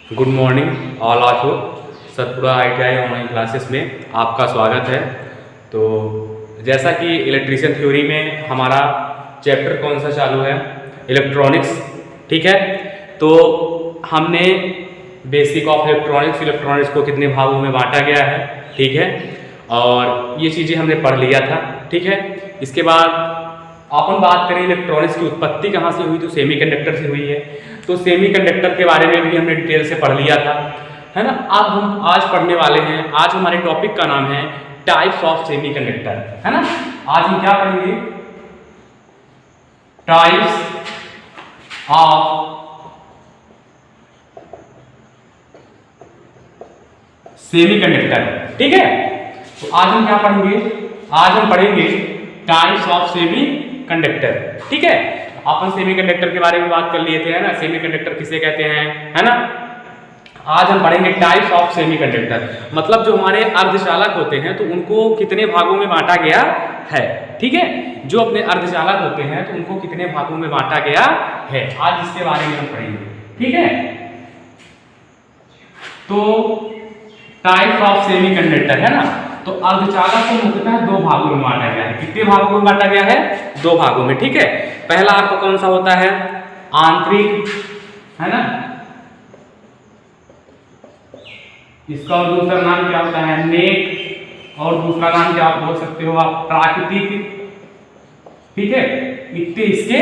Good morning all of you. Satpura ITI online classes में आपका स्वागत है। तो जैसा कि इलेक्ट्रीशियन थ्योरी में हमारा चैप्टर कौन सा चालू है, इलेक्ट्रॉनिक्स, ठीक है। तो हमने बेसिक ऑफ इलेक्ट्रॉनिक्स को कितने भागों में बांटा गया है, ठीक है, और ये चीज़ें हमने पढ़ लिया था, ठीक है। इसके बाद अपन बात करें इलेक्ट्रॉनिक्स की उत्पत्ति कहाँ से हुई, तो सेमीकंडक्टर से हुई है। तो सेमीकंडक्टर के बारे में भी हमने डिटेल से पढ़ लिया था, है ना। अब हम आज पढ़ने वाले हैं, आज हमारे टॉपिक का नाम है टाइप्स ऑफ सेमीकंडक्टर, है ना। आज हम क्या पढ़ेंगे, टाइप्स ऑफ सेमीकंडक्टर, ठीक है। तो आज हम क्या पढ़ेंगे, आज हम पढ़ेंगे टाइप्स ऑफ सेमीकंडक्टर, ठीक है। अपन सेमीकंडक्टर के बारे में बात कर लिए थे, है ना, सेमीकंडक्टर किसे कहते हैं, है ना। आज हम पढ़ेंगे टाइप्स ऑफ सेमीकंडक्टर, मतलब जो हमारे अर्धचालक होते हैं तो उनको कितने भागों में बांटा गया है, ठीक है। जो अपने अर्धचालक होते हैं तो उनको कितने भागों में बांटा गया है, आज इसके बारे में हम पढ़ेंगे, ठीक है। तो टाइप्स ऑफ सेमीकंडक्टर, है ना। तो अर्धचालक को मुख्यतः दो भागों में बांटा गया है। कितने भागों में बांटा गया है, दो भागों में, ठीक है। पहला आपका कौन सा होता है, आंतरिक, है ना, इसका और दूसरा नाम क्या होता है, नेक, और दूसरा नाम क्या आप बोल सकते हो आप, प्राकृतिक, ठीक है। इतने इसके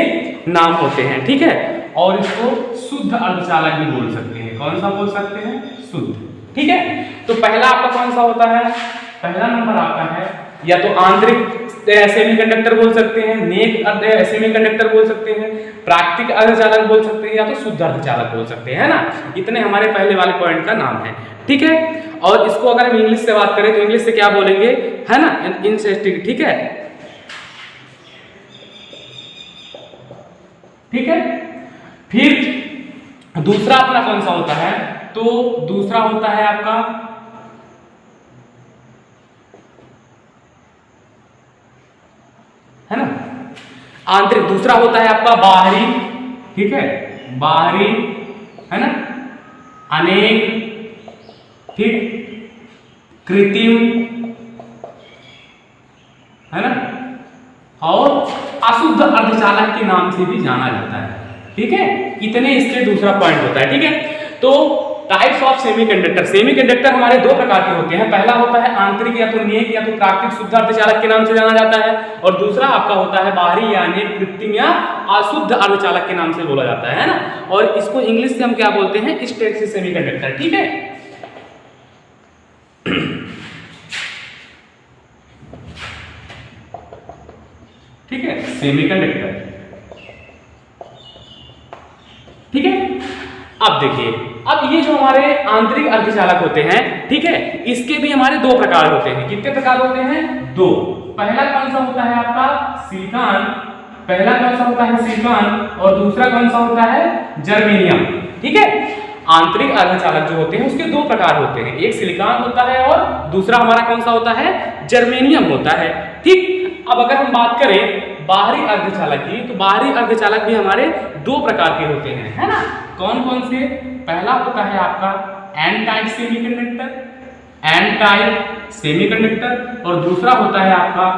नाम होते हैं, ठीक है। और इसको शुद्ध अर्धचालक भी बोल सकते हैं। कौन सा बोल सकते हैं, शुद्ध, ठीक है। तो पहला आपका कौन सा होता है, पहला नंबर आपका है या तो आंतरिक सेमीकंडक्टर बोल सकते हैं, नेक सेमीकंडक्टर बोल सकते हैं, प्राकृतिक अर्धचालक बोल सकते हैं, या तो शुद्ध अर्धचालक बोल सकते हैं, है ना। इतने हमारे पहले वाले पॉइंट का नाम है, ठीक है। और इसको अगर हम इंग्लिश से बात करें तो इंग्लिश से क्या बोलेंगे, है ना, इनसेस्टिक, ठीक है, ठीक है। फिर दूसरा अपना कौन सा होता है, तो दूसरा होता है आपका है ना आंतरिक, दूसरा होता है आपका बाहरी, ठीक है, बाहरी, है ना, अनेक, ठीक, कृत्रिम, है ना, और अशुद्ध अर्धचालक के नाम से भी जाना जाता है, ठीक है। इतने इसके दूसरा पॉइंट होता है, ठीक है। तो टाइप्स ऑफ सेमीकंडक्टर, सेमीकंडक्टर हमारे दो प्रकार के होते हैं। पहला होता है आंतरिक या तो नेक या तो प्राकृतिक शुद्ध अर्धचालक के नाम से जाना जाता है, और दूसरा आपका होता है बाहरी या नेक, कृत्रिम या अशुद्ध अर्धचालक के नाम से बोला जाता है ना। और इसको इंग्लिश से हम क्या बोलते हैं, स्टेटिक सेमीकंडक्टर, ठीक है। ठीक है, सेमीकंडक्टर, ठीक है। अब देखिए, अब ये जो हमारे आंतरिक अर्धचालक होते हैं, ठीक है, इसके भी हमारे दो प्रकार होते हैं। कितने प्रकार होते हैं, दो। पहला कौन सा होता है आपका सिलिकॉन, पहला कौन सा होता है सिलिकॉन, और दूसरा कौन सा होता है जर्मेनियम, ठीक है। आंतरिक अर्धचालक जो होते हैं उसके दो प्रकार होते हैं, एक सिलिकॉन होता है और दूसरा हमारा कौन सा होता है, जर्मेनियम होता है, ठीक। अब अगर हम बात करें बाहरी अर्धचालक की, तो बाहरी अर्धचालक भी हमारे दो प्रकार के होते हैं, है ना। कौन कौन से, पहला होता है आपका N type semiconductor, N type semiconductor, और दूसरा होता है आपका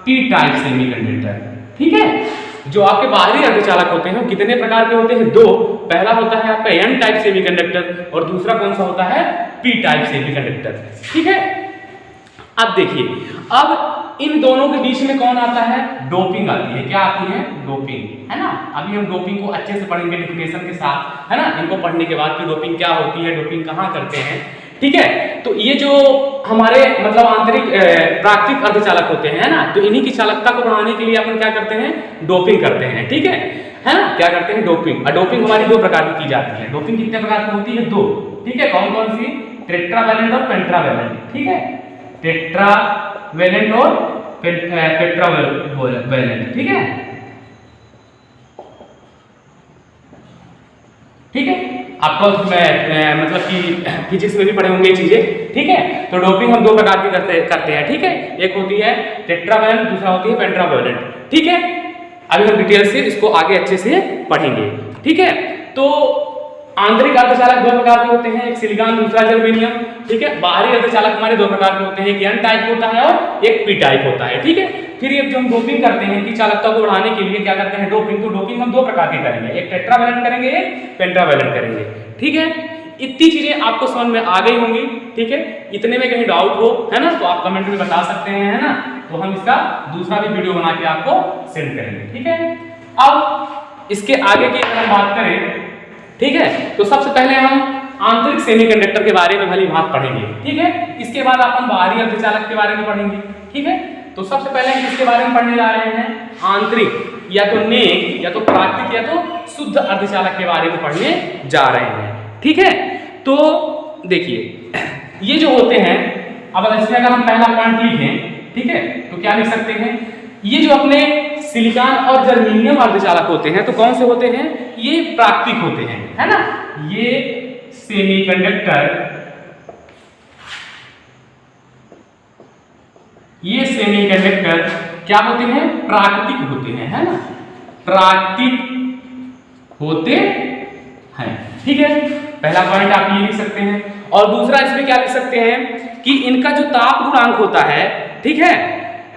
पी टाइप सेमीकंडक्टर, ठीक है। जो आपके बाहरी अर्धचालक होते हैं वो कितने प्रकार के होते हैं, दो। पहला होता है आपका एन टाइप सेमीकंडक्टर, और दूसरा कौन सा होता है, पी टाइप सेमीकंडक्टर, ठीक है। अब देखिए, अब इन दोनों के बीच में कौन आता है, डोपिंग आती है। क्या आती है, डोपिंग, है ना। अभी हम डोपिंग को अच्छे से पढ़ेंगे डेफिनेशन के साथ, है ना। इनको पढ़ने के बाद कि डोपिंग क्या होती है, डोपिंग कहाँ करते हैं, ठीक है। तो ये जो हमारे मतलब आंतरिक प्राकृतिक अर्धचालक होते हैं ना, तो इन्हीं की चालकता को बढ़ाने के लिए अपन क्या करते हैं, डोपिंग करते हैं, ठीक है ना। क्या करते हैं, डोपिंग। और डोपिंग हमारी दो प्रकार की जाती है। डोपिंग कितने प्रकार की होती है, दो, ठीक है। कौन कौन सी, टेट्रावैलेंट और पेंट्रावैलेंट, ठीक है। टेट्रावैलेंट और पेट्रावैलेंट, ठीक है, ठीक है। आप 12th में मतलब कि फिजिक्स में भी पढ़े होंगे चीजें, ठीक है। तो डोपिंग हम दो प्रकार की करते हैं, ठीक है। एक होती है टेट्रावैलेंट, दूसरा होती है पेंट्रावैलेंट, ठीक है। अभी हम डिटेल से इसको आगे अच्छे से पढ़ेंगे, ठीक है। तो आंतरिक अर्धचालक दो प्रकार के होते हैं, एक सिलिकॉन दूसरा जर्मेनियम, ठीक है। बाहरी अर्धचालक हमारे दो प्रकार के होते हैं, एक एन टाइप होता है और एक पी टाइप होता है, ठीक है। फिर ये जो हम डोपिंग करते हैं कि चालकता को बढ़ाने के लिए क्या करते हैं डोपिंग, तो डोपिंग हम दो प्रकार के करेंगे, एक टेट्रावैलेंट करेंगे, एक पेंटावैलेंट करेंगे, ठीक है। इतनी चीजें आपको समझ में आ गई होंगी, ठीक है। इतने में कहीं डाउट हो, है ना, तो आप कमेंट में बता सकते हैं, है ना, तो हम इसका दूसरा भी वीडियो बना के आपको सेंड करेंगे, ठीक है। अब इसके आगे की अगर हम बात करें, ठीक है, तो सबसे पहले हम आंतरिक सेमीकंडक्टर के बारे में भली भांति पढ़ेंगे, ठीक है। इसके बाद अपन बाहरी अर्धचालक के बारे में पढ़ेंगे, ठीक है। तो सबसे पहले हम इसके बारे में पढ़ने जा रहे हैं आंतरिक या तो नेक या तो प्राकृतिक या तो शुद्ध अर्धचालक के बारे में पढ़ने जा रहे हैं, ठीक है। तो देखिए ये जो होते हैं, अब इसमें अगर हम पहला पॉइंट लिखें, ठीक है, तो क्या लिख सकते हैं, ये जो अपने सिलिकॉन और जर्मेनियम अर्धचालक होते हैं तो कौन से होते हैं, ये प्राकृतिक होते हैं, है ना। ये सेमीकंडक्टर, ये सेमीकंडक्टर क्या होते हैं, प्राकृतिक होते हैं, है ना, प्राकृतिक होते हैं, ठीक है। पहला पॉइंट आप ये लिख सकते हैं। और दूसरा इसमें क्या लिख सकते हैं कि इनका जो ताप गुणांक होता है, ठीक है,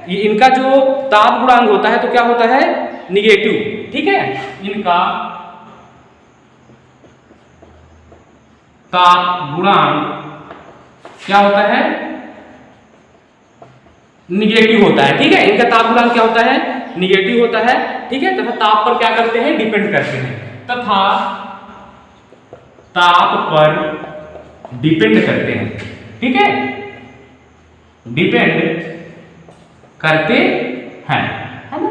ये इनका जो ताप गुणांक होता है तो क्या होता है, निगेटिव, ठीक है। इनका ताप गुणांक क्या होता है, निगेटिव होता है, ठीक है। इनका ताप गुणांक क्या होता है, निगेटिव होता है, ठीक है। तथा ताप पर क्या करते हैं, डिपेंड करते हैं, तथा ताप पर डिपेंड करते हैं, ठीक है, डिपेंड करते हैं, है ना।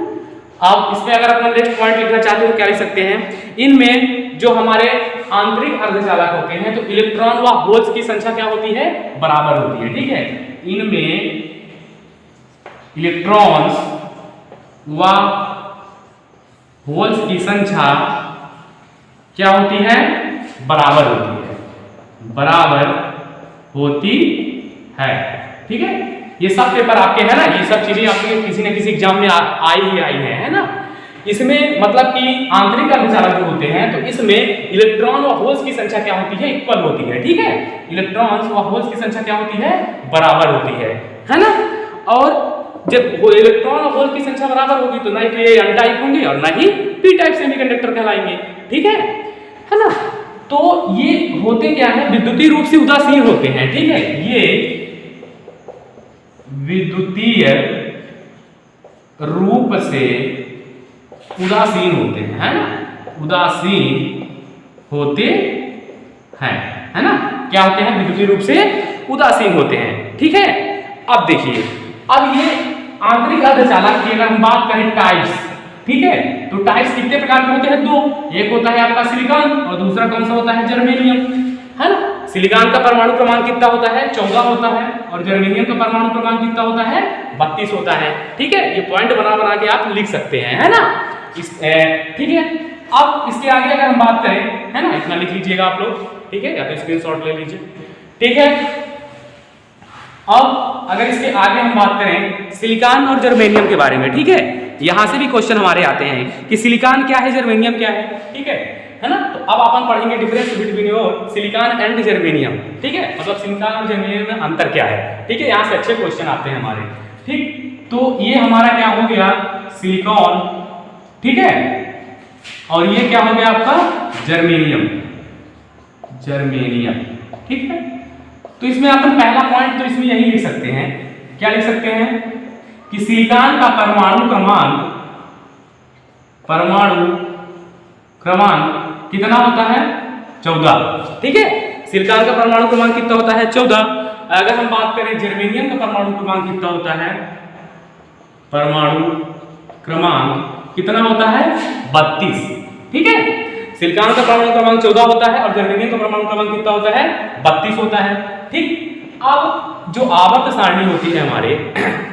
अब इसमें अगर अपन नेक्स्ट पॉइंट लिखना चाहते हो तो क्या लिख सकते हैं, इनमें जो हमारे आंतरिक अर्धचालक होते हैं तो इलेक्ट्रॉन व होल्स की संख्या क्या होती है, बराबर होती है, ठीक है। इनमें इलेक्ट्रॉन्स व होल्स की संख्या क्या होती है, बराबर होती है, बराबर होती है, ठीक है। ये सब पेपर आपके है ना, ये सब चीजें आपके किसी न किसी एग्जाम में आई ही आई है ना। इसमें मतलब कि आंतरिक अर्धचालक जो होते हैं तो इसमें इलेक्ट्रॉन व होल्स की संख्या क्या होती है, इक्वल होती है, ठीक है। इलेक्ट्रॉन्स व होल्स की संख्या क्या होती है, बराबर होती है ना। और जब वो इलेक्ट्रॉन और होल की संख्या बराबर होगी तो ना ही ये एन टाइप होंगे और ना ही पी टाइप सेमीकंडक्टर कहलाएंगे, ठीक है ना। तो ये होते क्या है, विद्युतीय रूप से उदासीन होते हैं, ठीक है। ये विद्युतीय रूप से उदासीन होते हैं, है ना, उदासीन होते हैं, है ना। क्या होते हैं, विद्युतीय रूप से उदासीन होते हैं, ठीक है। अब देखिए, अब ये आंतरिक अर्धचालक की अगर हम बात करें टाइप्स, ठीक है, तो टाइप्स कितने प्रकार के होते हैं, दो। एक होता है आपका सिलिकॉन और दूसरा कौन सा होता है, जर्मेनियम, है ना। सिलिकॉन का परमाणु क्रमांक कितना होता है, 14 होता है, और जर्मेनियम का परमाणु क्रमांक कितना होता है, 32 होता है, ठीक है। ये पॉइंट बना बना के आप लिख सकते हैं, है ना, ठीक है। अब इसके आगे अगर हम बात करें, है ना, इतना लिख लीजिएगा आप लोग, ठीक है, या तो स्क्रीनशॉट ले लीजिए, ठीक है। अब अगर इसके आगे हम बात करें सिलिकॉन और जर्मेनियम के बारे में, ठीक है, यहां से भी क्वेश्चन हमारे आते हैं कि सिलिकॉन क्या है, जर्मेनियम क्या है, ठीक है ना। तो अब अपन पढ़ेंगे difference between your silicon and germanium, ठीक है, मतलब सिलिकॉन और जर्मेनियम में अंतर क्या है, ठीक है। यहां से अच्छे क्वेश्चन आते हैं हमारे, ठीक। तो ये हमारा क्या हो गया, सिलिकॉन, ठीक है, और ये क्या हो गया आपका जर्मेनियम, जर्मेनियम, ठीक है। तो इसमें अपन पहला पॉइंट तो इसमें यही लिख सकते हैं, क्या लिख सकते हैं कि सिलिकॉन का परमाणु क्रमांक कितना होता है, 14, ठीक है। सिलिकॉन का परमाणु क्रमांक कितना होता है, 14। अगर हम बात करें जर्मेनियम का परमाणु क्रमांक कितना होता है, परमाणु क्रमांक कितना होता है, 32, ठीक है। सिलिकॉन का परमाणु क्रमांक 14 होता है और जर्मेनियम का परमाणु क्रमांक कितना होता है, 32 होता है, ठीक। अब जो आवर्त सारणी होती है हमारे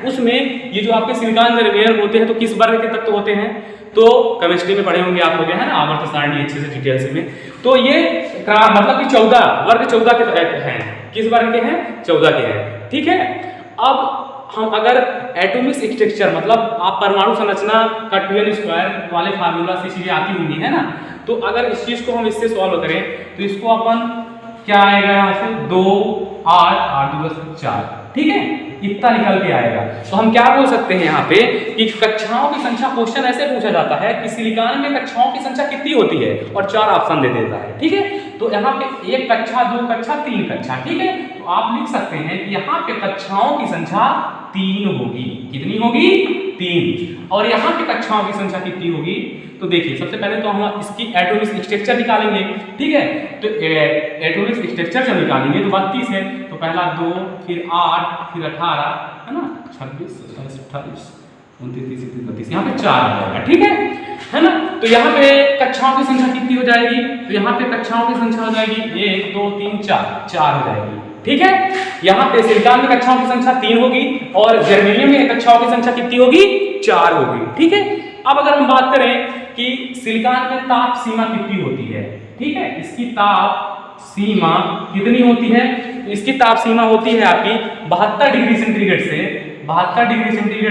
उसमें ये जो आपके सिलिकॉन जर्मेनियम होते हैं तो किस वर्ग के तत्व होते हैं, तो केमिस्ट्री में पढ़े होंगे आप लोग, है ना, आवर्त सारणी अच्छे से डिटेल्स में। तो ये मतलब कि 14 वर्ग 14 के हैं, किस वर्ग के हैं, 14 के हैं, ठीक है। अब हम अगर एटॉमिक स्ट्रक्चर मतलब आप परमाणु संरचना का 2n² वाले फार्मूला से चीजें आती होंगी, है ना, तो अगर इस चीज को हम इससे सॉल्व करें तो इसको अपन क्या आएगा यहाँ से 2 8 8 2 10 4, ठीक है, इतना निकल के आएगा। तो हम क्या बोल सकते हैं यहाँ पे कि कक्षाओं की संख्या, क्वेश्चन ऐसे पूछा जाता है कि सिलिकॉन में कक्षाओं की संख्या कितनी होती है और 4 ऑप्शन दे देता है, ठीक है। तो यहाँ पे 1 कक्षा 2 कक्षा 3 कक्षा, ठीक है। तो आप लिख सकते हैं कि यहाँ पे कक्षाओं की संख्या 3 होगी। कितनी होगी? 3। और यहाँ पे कक्षाओं की संख्या कितनी होगी? तो देखिए सबसे पहले तो हम इसकी एटॉमिक स्ट्रक्चर निकालेंगे, ठीक है। तो एटॉमिक स्ट्रक्चर जब निकालेंगे तो 32 है, तो पहला 2 फिर 8 फिर 18 है ना, 26 27 28 29 30 32, यहाँ पे 4 आ जाएगा, ठीक है ना। तो यहाँ पे कक्षाओं की संख्या कितनी हो जाएगी? तो यहाँ पे कक्षाओं की संख्या हो जाएगी 1 2 3 4 हो जाएगी, ठीक है। यहाँ पे सिलिकॉन में कक्षाओं की संख्या 3 होगी और जर्मेनियम में कक्षाओं की संख्या कितनी होगी? 4 होगी, ठीक है। अब अगर हम बात करें कि सिलिकॉन में ताप सीमा कितनी होती है, ठीक है, इसकी ताप सीमा कितनी होती है? इसकी ताप सीमा होती है आपकी 72 डिग्री सेंटीग्रेड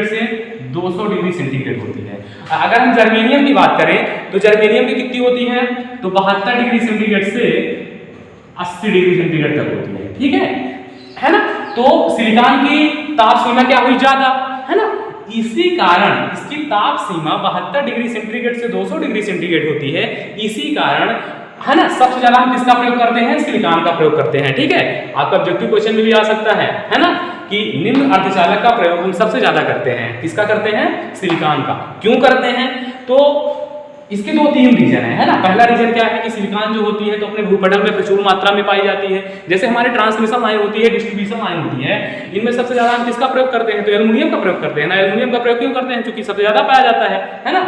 से 200 डिग्री सेंटीग्रेड होती है। अगर हम जर्मेनियम की बात करें तो जर्मेनियम की कितनी होती है? तो 72 डिग्री सेंटीग्रेड से 80 डिग्री सेंटीग्रेड तक होती है, ठीक है ना। तो सिलिकॉन की ताप सीमा क्या हुई? ज्यादा, है ना। इसी कारण इसकी ताप सीमा 72 डिग्री सेंटीग्रेड से 200 डिग्री सेंटीग्रेड होती है। इसी कारण, है ना, सबसे ज्यादा हम किसका प्रयोग करते हैं? सिलिकॉन का प्रयोग करते हैं, ठीक है। आपका ऑब्जेक्टिव क्वेश्चन में भी आ सकता है ना, कि निम्न अर्धचालक का प्रयोग हम सबसे ज्यादा करते हैं। किसका करते हैं? सिलिकॉन का। क्यों करते हैं? तो इसके 2-3 रीजन है ना। पहला रीजन क्या है कि सिलिकॉन जो होती है तो अपने भूपटल में प्रचुर मात्रा में पाई जाती है। जैसे हमारे ट्रांसमिशन लाइन होती है, डिस्ट्रीब्यूशन लाइन होती है, इनमें सबसे ज्यादा हम किसका प्रयोग करते हैं? तो एल्युमिनियम का प्रयोग करते हैं ना। एल्युमिनियम का प्रयोग क्यों करते हैं? क्योंकि सबसे ज्यादा पाया जाता है ना।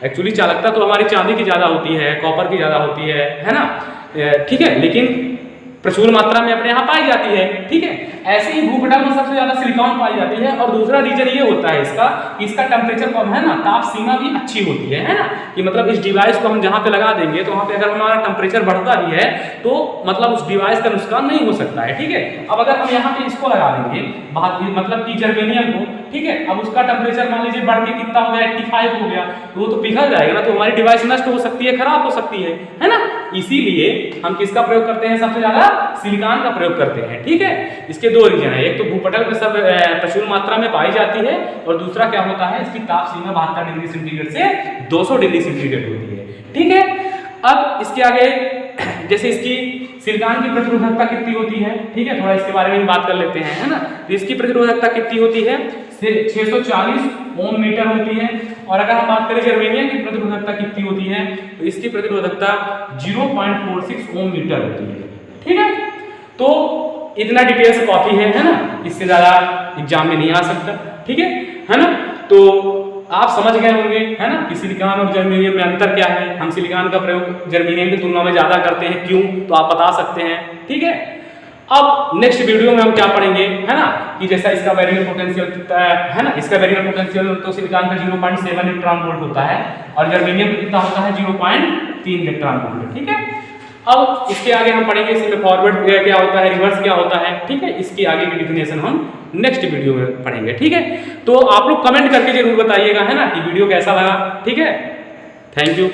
एक्चुअली चालकता तो हमारी चांदी की ज्यादा होती है, कॉपर की ज्यादा होती है ना, ठीक है, लेकिन प्रचुर मात्रा में अपने यहाँ पाई जाती है, ठीक है। ऐसे ही भूपटल में सबसे ज्यादा सिलिकॉन पाई जाती है। और दूसरा रीजन ये होता है इसका कि इसका टेम्परेचर कम है ना, ताप सीमा भी अच्छी होती है ना, कि मतलब इस डिवाइस को हम जहाँ पे लगा देंगे तो वहाँ पे अगर हमारा टेम्परेचर बढ़ता भी है तो मतलब उस डिवाइस का नुकसान नहीं हो सकता है, ठीक है। अब अगर हम यहाँ पे इसको लगा देंगे मतलब कि जर्मेनियम को, ठीक है, अब उसका टेम्परेचर मान लीजिए बढ़ के कितना हो गया? 85 हो गया, तो वो तो पिघल जाएगा ना, तो हमारी डिवाइस नष्ट हो सकती है, खराब हो सकती है ना। इसीलिए हम किसका प्रयोग करते हैं? सबसे ज्यादा सिलिकॉन का प्रयोग करते हैं, ठीक है। इसके 2 रीजन है, एक तो भूपटल में सब प्रचुर मात्रा में पाई जाती है और दूसरा क्या होता है? इसकी ताप सीमा 72 डिग्री सेंटीग्रेड से 200 डिग्री सेंटीग्रेड होती है, ठीक है। अब इसके आगे जैसे इसकी सिलिकॉन की प्रतिरोधकता कितनी होती है, ठीक है, थोड़ा इसके बारे में बात कर लेते हैं, है ना। तो इसकी प्रतिरोधकता कितनी होती है? 640 ओम मीटर होती है। और अगर हम बात करें जर्मेनियम की प्रतिरोधकता कितनी होती है, तो इसकी प्रतिरोधकता 0.46 ओम मीटर होती है, ठीक है। तो इतना डिटेल से कॉपी है ना, इससे ज्यादा एग्जाम में नहीं आ सकता, ठीक है ना। तो आप समझ गए होंगे, है ना, कि सिलिकॉन और जर्मेनियम में अंतर क्या है। हम सिलिकॉन का प्रयोग जर्मेनियम की तुलना में ज्यादा करते हैं, क्यों? तो आप बता सकते हैं, ठीक है। अब नेक्स्ट वीडियो में हम क्या पढ़ेंगे, है ना, कि जैसा इसका बैरियर पोटेंशियल है ना, इसका बैरियर पोटेंशियल तो सिलिकॉन का 0.7 इलेक्ट्रॉन वोल्ट होता है और जर्मेनियम कितना होता है? 0.3 इलेक्ट्रॉन वोल्ट, ठीक है। अब इसके आगे हम पढ़ेंगे इसमें फॉरवर्ड क्या होता है, रिवर्स क्या होता है, ठीक है। इसकी आगे की डिफिनेशन हम नेक्स्ट वीडियो में पढ़ेंगे, ठीक है। तो आप लोग कमेंट करके जरूर बताइएगा, है ना, कि वीडियो कैसा लगा, ठीक है। Thank you.